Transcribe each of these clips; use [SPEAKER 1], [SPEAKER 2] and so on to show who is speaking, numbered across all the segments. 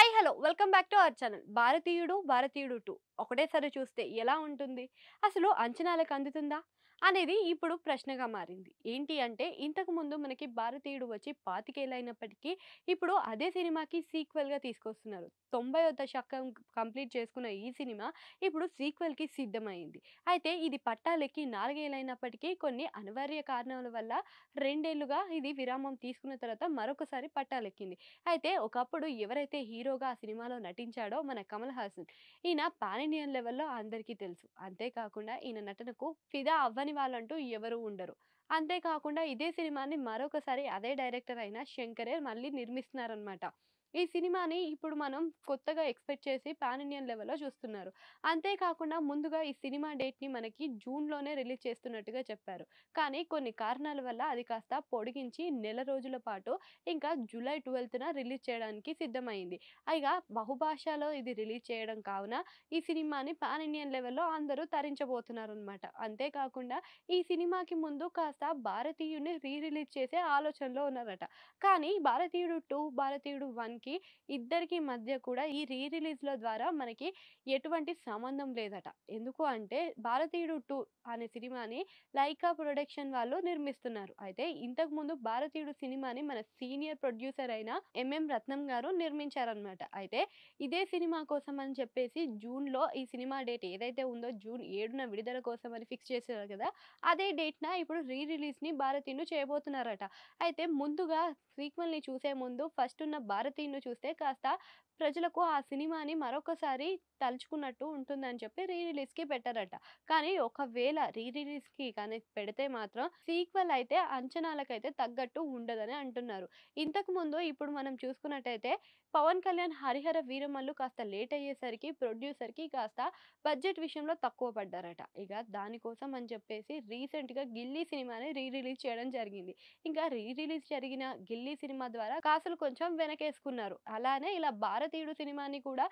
[SPEAKER 1] Hi hello welcome back to our channel. భారతీయుడు 2 ఒకటేసారి చూస్తే ఎలా ఉంటుంది? అసలు అంచనాలకు అందుతుందా? అనేది ఇప్పుడు ప్రశ్నగా మారింది. ఏంటి అంటే ఇంతకుముందు మనకి 'భారతీయుడు' వచ్చి 25 ఏళ్లయినప్పటికీ ఇప్పుడు అదే సినిమాకి సీక్వెల్‌గా తీసుకొస్తున్నారు. 90వ దశకం కంప్లీట్ చేసుకున్న ఈ సినిమా ఇప్పుడు సీక్వెల్‌కి సిద్ధమైంది. అయితే ఇది పట్టాలెక్కి 4 ఏళ్లయినప్పటికీ కొన్ని అనివార్య కారణాల వల్ల 2 ఏళ్లుగా ఇది విరామం తీసుకున్న తర్వాత మరొకసారి పట్టాలెక్కింది. అయితే ఒకప్పుడు ఎవరైతే హీరోగా ఆ సినిమాలో నటించాడో మన 'కమల్ హాసన్'. ఈయన పాన్ ఇండియన్ లెవెల్‌లో అందరికీ తెలుసు. అంతేకాకుండా ఈయన నటనకు ఫిదా అవ్వని వాళ్ళంటూ ఎవరు ఉండరు. అంతేకాకుండా ఇదే సినిమాని మరొకసారి అదే డైరెక్టర్ అయిన శంకరే మళ్ళీ నిర్మిస్తున్నారనమాట. ఈ సినిమాని ఇప్పుడు మనం కొత్తగా ఎక్స్‌పెక్ట్ చేసి పాన్ ఇండియన్ లెవెల్‌లో చూస్తున్నారు. అంతేకాకుండా ముందుగా ఈ సినిమా డేట్‌ని మనకి జూన్‌లోనే రిలీజ్ చేస్తున్నట్టుగా చెప్పారు. కానీ కొన్ని కారణాల వల్ల అది కాస్త పొడిగించి నెల రోజుల పాటు ఇంకా జూలై 12న రిలీజ్ చేయడానికి సిద్ధమైంది. పైగా బహుభాషలో ఇది రిలీజ్ చేయడం కావున ఈ సినిమాని పాన్ ఇండియన్ లెవెల్‌లో అందరూ తరించబోతున్నారనమాట. అంతేకాకుండా ఈ సినిమాకి ముందు కాస్త 'భారతీయుడిని' రిలీజ్ చేసే ఆలోచనలో ఉన్నారట. కానీ 'భారతీయుడు 2', 'భారతీయుడు 1'కి ఇద్దరికి మధ్య కూడా ఈ రిలీజ్‌ల ద్వారా మనకి ఎటువంటి సంబంధం లేదట. ఎందుకు అంటే 'భారతీయుడు 2' అనే సినిమాని లైకా ప్రొడక్షన్ వాళ్ళు నిర్మిస్తున్నారు. అయితే ఇంతకుముందు 'భారతీయుడు' సినిమాని మన సీనియర్ ప్రొడ్యూసర్ అయిన రత్నం గారు నిర్మించారనమాట. అయితే ఇదే సినిమా కోసం అని చెప్పేసి జూన్‌లో ఈ సినిమా డేట్ ఏదైతే ఉందో జూన్ 7న విడుదల కోసం అని ఫిక్స్ చేసారు కదా! అదే డేట్‌న ఇప్పుడు రిలీజ్‌ని 'భారతీయుడు' చేయబోతున్నారట. అయితే ముందుగా సీక్వెల్‌ని చూసే ముందు ఫస్ట్ ఉన్న 'భారతీయుడిని' చూస్తే కాస్త ప్రజలకు ఆ సినిమాని మరొకసారి తలుచుకున్నట్టు ఉంటుందని చెప్పి రిలీజ్‌కి పెట్టారట. కానీ ఒకవేళ రిలీజ్‌కి కానీ పెడితే మాత్రం సీక్వెల్ అయితే అంచనాలకైతే తగ్గట్టు ఉండదని అంటున్నారు. ఇంతకుముందు ఇప్పుడు మనం చూసుకున్నట్టయితే 'పవన్ కళ్యాణ్' 'హరిహర వీరమల్లు' కాస్త లేట్ అయ్యేసరికి ప్రొడ్యూసర్‌కి కాస్త బడ్జెట్ విషయంలో తక్కువ పడ్డారట. ఇక దానికోసం అని చెప్పేసి రీసెంట్‌గా 'గిల్లీ' సినిమాని రిలీజ్ చేయడం జరిగింది. ఇంకా రిలీజ్ జరిగిన 'గిల్లీ' సినిమా ద్వారా కాసులు కొంచెం వెనకేసుకున్నారు. అలానే ఇలా 'భారతీయుడు' సినిమాని కూడా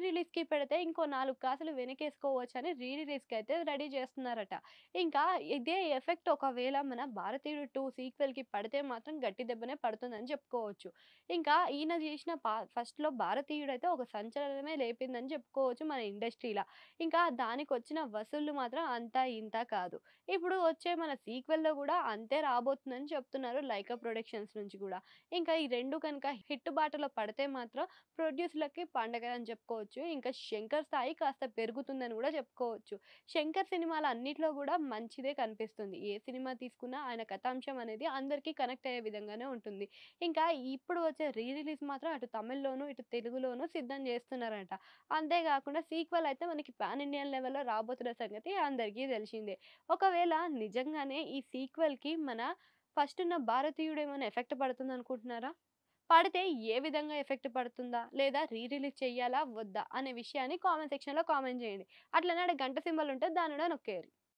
[SPEAKER 1] రిలీజ్‌కి పెడితే ఇంకో 4 కాసులు వెనకేసుకోవచ్చని రిలీజ్‌కి అయితే రెడీ చేస్తున్నారట. ఇంకా ఇదే ఎఫెక్ట్ ఒకవేళ మన 'భారతీయుడు 2' సీక్వెల్‌కి పడితే మాత్రం గట్టి దెబ్బనే పడుతుందని చెప్పుకోవచ్చు. ఇంకా ఈయన చేసిన ఫస్ట్‌లో 'భారతీయుడు' అయితే ఒక సంచలనమే లేపిందని చెప్పుకోవచ్చు మన ఇండస్ట్రీల. ఇంకా దానికొచ్చిన వసూళ్లు మాత్రం అంతా ఇంతా కాదు. ఇప్పుడు వచ్చే మన సీక్వెల్‌లో గూడా అంతే రాబోతుందని చెప్తున్నారు లైకా ప్రొడక్షన్స్ నుంచి గూడా. ఇంకా ఈ 2 కనుక హిట్ బాటలో పడితే మాత్రం ప్రొడ్యూసర్‌లకి పండగ అని చెప్పుకోవచ్చు. ఇంకా 'శంకర్' స్థాయి కాస్త పెరుగుతుందని గూడా చెప్పుకోవచ్చు. 'శంకర్' సినిమాలు అన్నిట్లో గూడా మంచిదే కనిపిస్తుంది. ఏ సినిమా తీసుకున్నా ఆయన కథాంశం అనేది అందరికీ కనెక్ట్ అయ్యే విధంగానే ఉంటుంది. ఇంకా ఇప్పుడు వచ్చే రిలీజ్ మాత్రం అటు తమిళ్‌లోను, ఇటు తెలుగులోను సిద్ధం చేస్తున్నారట. అంతేగాకుండా సీక్వెల్ అయితే మనకి పాన్ ఇండియన్ లెవెల్‌లో రాబోతున్న సంగతి అందరికీ తెలిసిందే. ఒకవేళ నిజంగానే ఈ సీక్వెల్‌కి మన ఫస్ట్ ఉన్న 'భారతీయుడు' ఏమైనా ఎఫెక్ట్ పడుతుందనుకుంటున్నారా? పడితే ఏ విధంగా ఎఫెక్ట్ పడుతుందా? లేదా రిలీజ్ చెయ్యాలా? వద్దా? అనే విషయాన్ని కామెంట్ సెక్షన్‌లో కామెంట్ చేయండి. అట్లనే ఆడ గంట సింబల్ ఉంటది దాన్ని కూడా నొక్కేయండి.